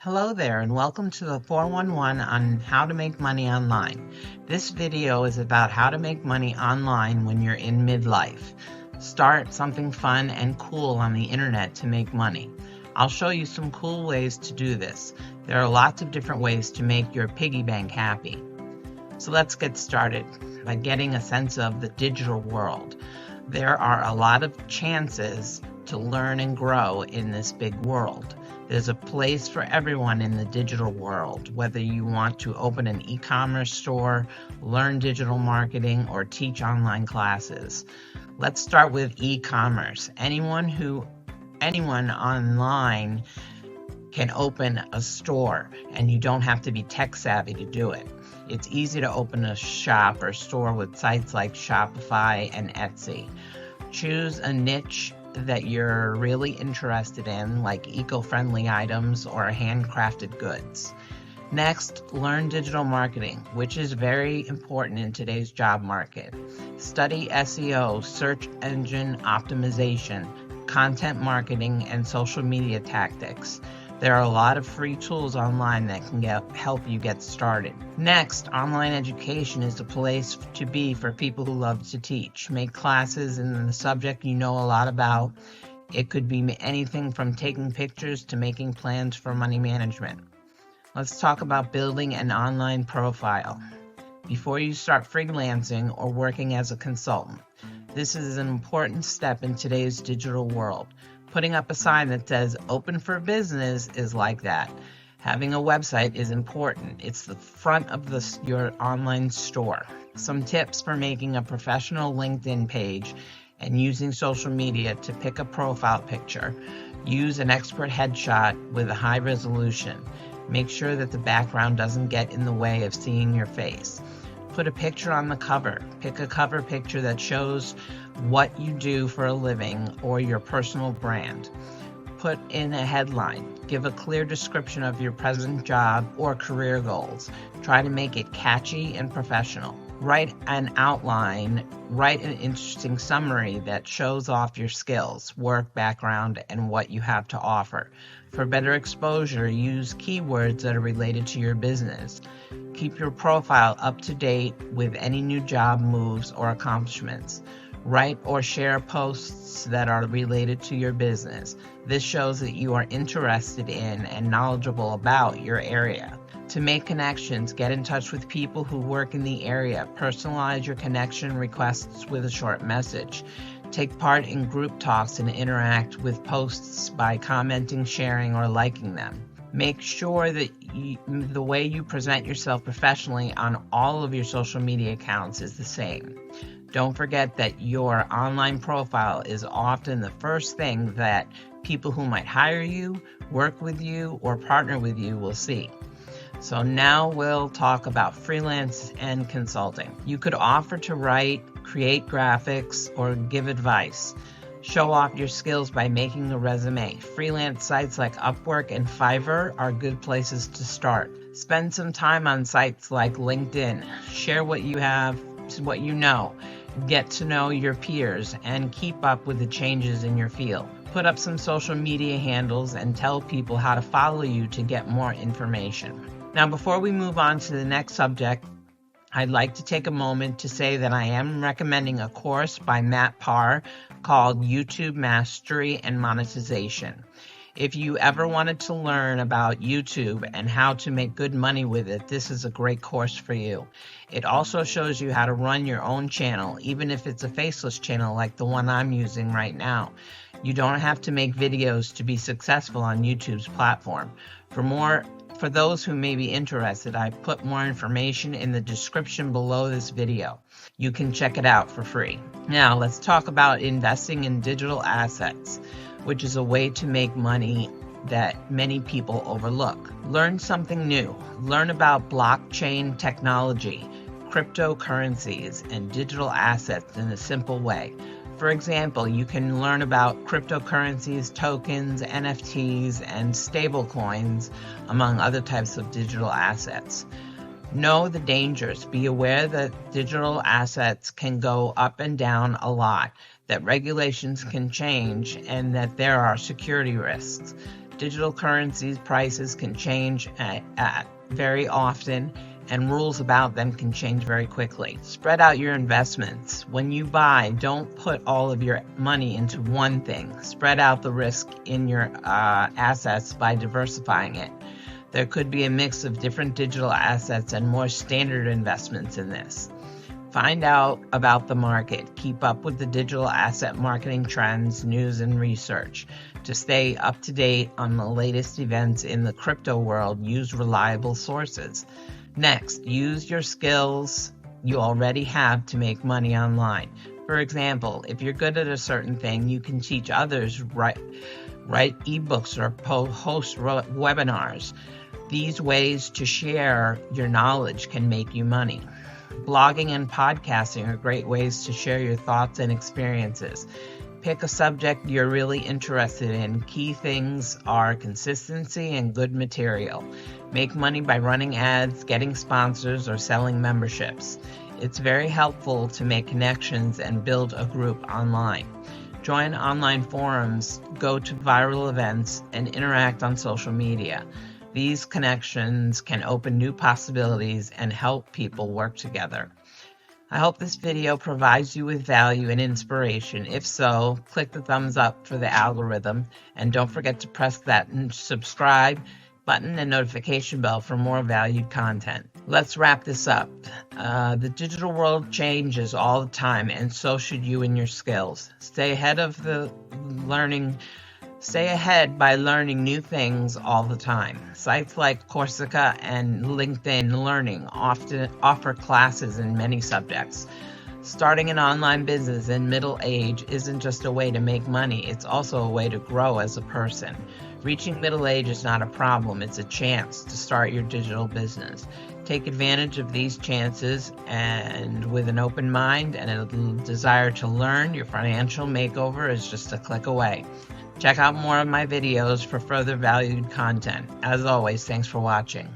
Hello there and welcome to the 411 on how to make money online. This video is about how to make money online when you're in midlife. Start something fun and cool on the internet to make money. I'll show you some cool ways to do this. There are lots of different ways to make your piggy bank happy. So let's get started by getting a sense of the digital world. There are a lot of chances to learn and grow in this big world. There's a place for everyone in the digital world, whether you want to open an e-commerce store, learn digital marketing, or teach online classes. Let's start with e-commerce. Anyone online can open a store, and you don't have to be tech savvy to do it. It's easy to open a shop or store with sites like Shopify and Etsy. Choose a niche that you're really interested in, like eco-friendly items or handcrafted goods. Next, learn digital marketing, which is very important in today's job market. Study SEO, search engine optimization, content marketing, and social media tactics. There are a lot of free tools online that can help you get started. Next, online education is the place to be for people who love to teach. Make classes in the subject you know a lot about. It could be anything from taking pictures to making plans for money management. Let's talk about building an online profile before you start freelancing or working as a consultant. This is an important step in today's digital world. Putting up a sign that says open for business is like that. Having a website is important. It's the front of your online store. Some tips for making a professional LinkedIn page and using social media to pick a profile picture. Use an expert headshot with a high resolution. Make sure that the background doesn't get in the way of seeing your face. Put a picture on the cover. Pick a cover picture that shows what you do for a living or your personal brand. Put in a headline. Give a clear description of your present job or career goals. Try to make it catchy and professional. Write an outline. Write an interesting summary that shows off your skills, work background, and what you have to offer. For better exposure, use keywords that are related to your business. Keep your profile up to date with any new job moves or accomplishments. Write or share posts that are related to your business. This shows that you are interested in and knowledgeable about your area. To make connections, get in touch with people who work in the area. Personalize your connection requests with a short message. Take part in group talks and interact with posts by commenting, sharing, or liking them. Make sure that the way you present yourself professionally on all of your social media accounts is the same. Don't forget that your online profile is often the first thing that people who might hire you, work with you, or partner with you will see. So now we'll talk about freelance and consulting. You could offer to write, create graphics, or give advice. Show off your skills by making a resume. Freelance sites like Upwork and Fiverr are good places to start. Spend some time on sites like LinkedIn. Share what you have, what you know. Get to know your peers and keep up with the changes in your field. Put up some social media handles and tell people how to follow you to get more information. Now, before we move on to the next subject, I'd like to take a moment to say that I am recommending a course by Matt Parr called YouTube Mastery and Monetization. If you ever wanted to learn about YouTube and how to make good money with it, this is a great course for you. It also shows you how to run your own channel, even if it's a faceless channel like the one I'm using right now. You don't have to make videos to be successful on YouTube's platform. For those who may be interested, I've put more information in the description below this video. You can check it out for free. Now, let's talk about investing in digital assets, which is a way to make money that many people overlook. Learn something new. Learn about blockchain technology, cryptocurrencies, and digital assets in a simple way. For example, you can learn about cryptocurrencies, tokens, NFTs, and stablecoins, among other types of digital assets. Know the dangers. Be aware that digital assets can go up and down a lot, that regulations can change, and that there are security risks. Digital currencies prices can change very often, and rules about them can change very quickly. Spread out your investments. When you buy, don't put all of your money into one thing. Spread out the risk in your assets by diversifying it. There could be a mix of different digital assets and more standard investments in this. Find out about the market. Keep up with the digital asset marketing trends, news, and research. To stay up to date on the latest events in the crypto world, use reliable sources. Next, use your skills you already have to make money online. For example, if you're good at a certain thing, you can teach others, write ebooks or host webinars. These ways to share your knowledge can make you money. Blogging and podcasting are great ways to share your thoughts and experiences. Pick a subject you're really interested in. Key things are consistency and good material. Make money by running ads, getting sponsors, or selling memberships. It's very helpful to make connections and build a group online. Join online forums, go to viral events, and interact on social media. These connections can open new possibilities and help people work together. I hope this video provides you with value and inspiration. If so, click the thumbs up for the algorithm, and don't forget to press that subscribe button and notification bell for more valued content. Let's wrap this up. The digital world changes all the time, and so should you and your skills. Stay ahead by learning new things all the time. Sites like Coursera and LinkedIn Learning often offer classes in many subjects. Starting an online business in middle age isn't just a way to make money, it's also a way to grow as a person. Reaching middle age is not a problem, it's a chance to start your digital business. Take advantage of these chances, and with an open mind and a desire to learn, your financial makeover is just a click away. Check out more of my videos for further valued content. As always, thanks for watching.